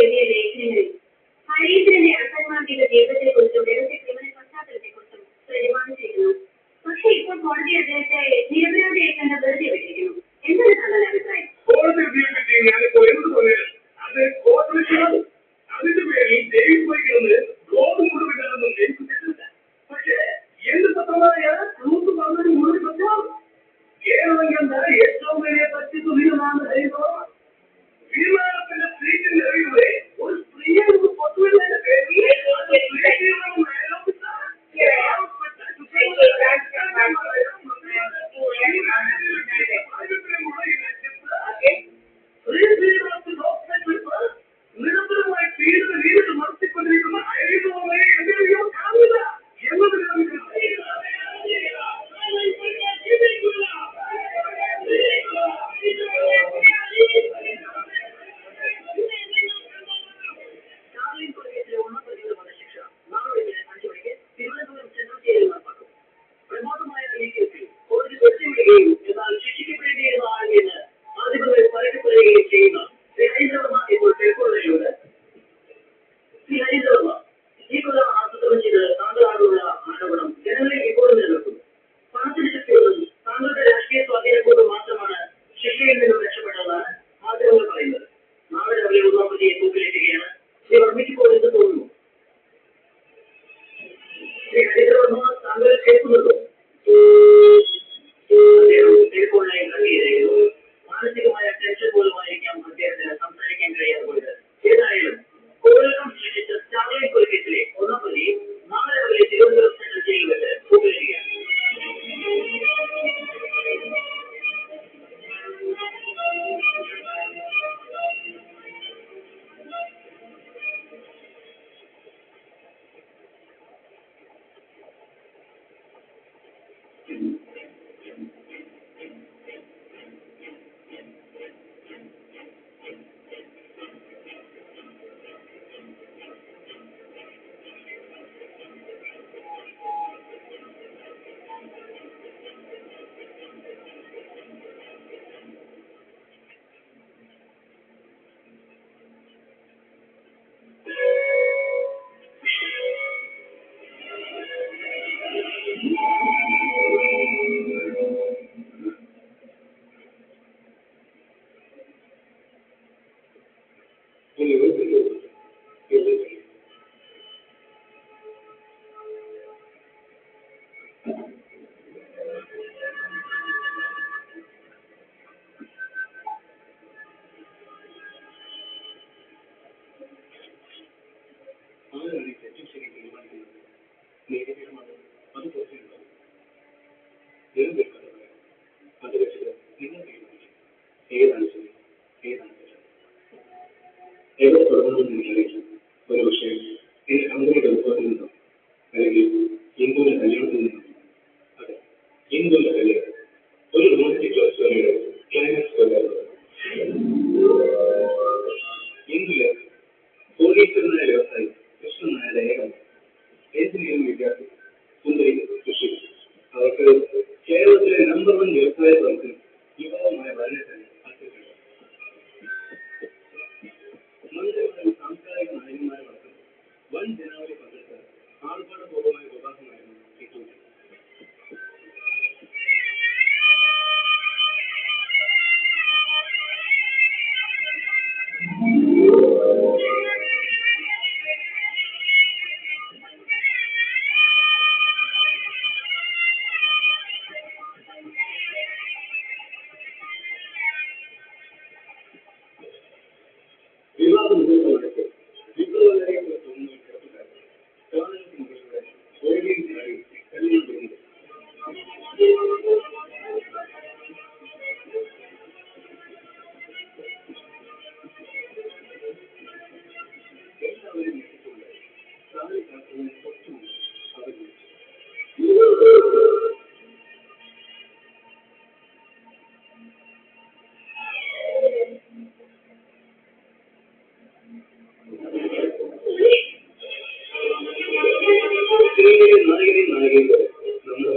എഴുതിയ ലേഖനങ്ങളിൽ ഹരീന്ദ്രന്റെ അസാന്മാർഗിക ജീവിതത്തെക്കുറിച്ചും വ്യവസായ പശ്ചാത്തലത്തെക്കുറിച്ചും പ്രതിപാദിച്ചിരുന്നു. പക്ഷേ ഇപ്പോൾ കോടതി അദ്ദേഹത്തെ നിരപരാധിയായി തന്നെ വെറുതെ വിട്ടിരിക്കുന്നു. എന്താണ് താങ്കളുടെ അഭിപ്രായം? അതിന്റെ പേരിൽ ജയിൽ പോയിക്കുന്നത് ലോകം മുഴുവൻ പക്ഷേ എന്ത് പത്രമായ ഗ്രൂപ്പ് പറഞ്ഞത് മുഴുവൻ പത്രം കേരളം കണ്ട ഏറ്റവും വലിയ പറ്റി തുല്യമാണ് ഹരിതം. വിമാനത്തിന്റെ സീറ്റിന്റെ അറിവിലെ ഒരു സ്ത്രീയെ പൊതുവിന്റെ പേരിൽ നിരന്തരമായി പീഡന രീതികൾ നടത്തിക്കൊണ്ടിരിക്കുന്ന ഹരിതവുമായി എന്തെങ്കിലും കാണില്ല എന്നതിൽ നമുക്ക് എന്നാൽ ശിക്ഷിക്കപ്പെടേണ്ടിയിരുന്ന ആളെന്ന് മാധ്യമങ്ങൾ പറയപ്പെടുകയും ചെയ്യുന്ന ശ്രീ ഹരിതവർമ്മ ഇപ്പോൾ പേപ്പറുകളിലൂടെ ശ്രീ ഹരിതവർമ്മ ഈ കൊല്ലം ആസൂത്രണം ചെയ്ത് താങ്കളാണുള്ള ആരോപണം ജനങ്ങളെ ഇപ്പോഴും നിലനിൽക്കുന്നു. പണത്തിന് ശക്തിയൊന്നും താങ്കളുടെ രാഷ്ട്രീയ സ്വാധീനം കൊണ്ട് മാത്രമാണ് ശിക്ഷയിൽ നിന്നും രക്ഷപ്പെട്ടതെന്നാണ് മാധ്യമങ്ങൾ പറയുന്നത്. നാളെ രാവിലെ 1-ാം പ്രതിയെ തൂക്കിലേറ്റുകയാണ്. ശ്രീ വർമ്മയ്ക്കിപ്പോൾ എന്ത് തോന്നുന്നു? ശ്രീ ഹരിതവർമ്മ താങ്കൾ കേൾക്കുന്നുണ്ടോ? അദ്ദേഹം ടെലിഫോണിലായി കണ്ടിരിക്കുന്നു. മാനസികമായ ടെൻഷൻ പോലുമായിരിക്കാം അദ്ദേഹത്തിന് സംസാരിക്കാൻ കഴിയാത്തത്. ഏതായാലും കോവിലകം സൃഷ്ടിച്ച സ്റ്റാർലൈൻ കൊലക്കേസിലെ 1-ാം പ്രതി നാളെ രാവിലെ തിരുവനന്തപുരം സെൻട്രൽ ജയിലിൽ വെച്ച് തൂക്കിലേറ്റുകയാണ്.